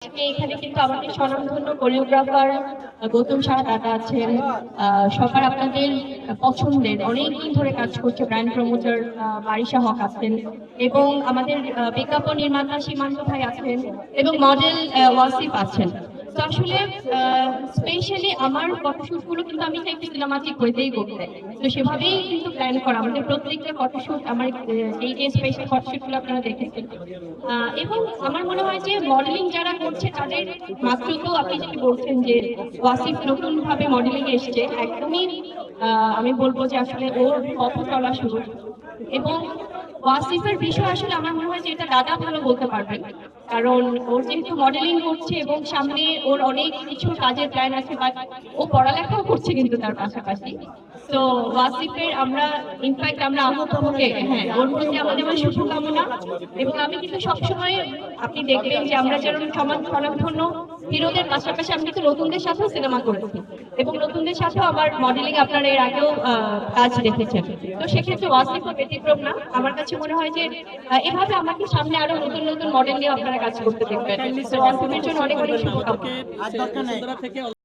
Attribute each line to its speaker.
Speaker 1: আজকে এখানে কিন্তু আমাদের স্বনামধন্য কোরিওগ্রাফার গৌতম সাহা দাদা আছেন। সবার আপনাদের পছন্দের অনেকদিন ধরে কাজ করছে ব্র্যান্ড প্রমোটার বারিশা হক আছেন, এবং আমাদের বিজ্ঞাপন নির্মাতা সীমান্ত ভাই আছেন, এবং মডেল ওয়াসিফ আছেন। তো আসলে স্পেশালি আমার ফটোশুট গুলো কিন্তু আমি চাই সিনেমাটিক ওয়েতেই করতে, তো সেভাবেই কিন্তু প্ল্যান করা আমাদের প্রত্যেকটা ফটোশুট। আমার এই যে স্পেশাল ফটোশুট গুলো আপনারা দেখেছেন, এবং আমার মনে হয় যে মডেলিং যারা করছে তাদের মাত্র তো আপনি যেটা বলছেন যে ওয়াসিফ নতুন ভাবে মডেলিং এসছে, একদমই আমি বলবো যে আসলে ওর পথ চলা শুরু। এবং ওয়াসিফের বিষয় আসলে আমার মনে হয় যে এটা দাদা ভালো বলতে পারবেন, কারণ ওর যেহেতু মডেলিং করছে এবং সামনে ওর অনেক কিছু কাজের প্ল্যান আছে, বাট ও পড়ালেখাও করছে কিন্তু তার পাশাপাশি। তো ওয়াসিফের আমরা ইনফ্যাক্ট আমরা আহতমকে হ্যাঁ ওর মধ্যে আমাদের শুভকামনা। এবং আমি কিন্তু সবসময় আপনি দেখবেন যে আমরা যেরকম স্বনামধন্য হিরোদের পাশাপাশি আমি কিন্তু নতুনদের সাথেও সিনেমা করেছি, এবং নতুনদের সাথেও আমার মডেলিং আপনারা এর আগেও কাজ দেখেছেন। তো সেক্ষেত্রে ওয়াসিফও ব্যতিক্রম না। আমার কাছে মনে হয় যে এভাবে আমাকে সামনে আরো নতুন নতুন মডেল নিয়ে আপনারা কাজ করতে দেখবেন। ওয়াসিফের জন্য অনেক অনেক শুভকামনা।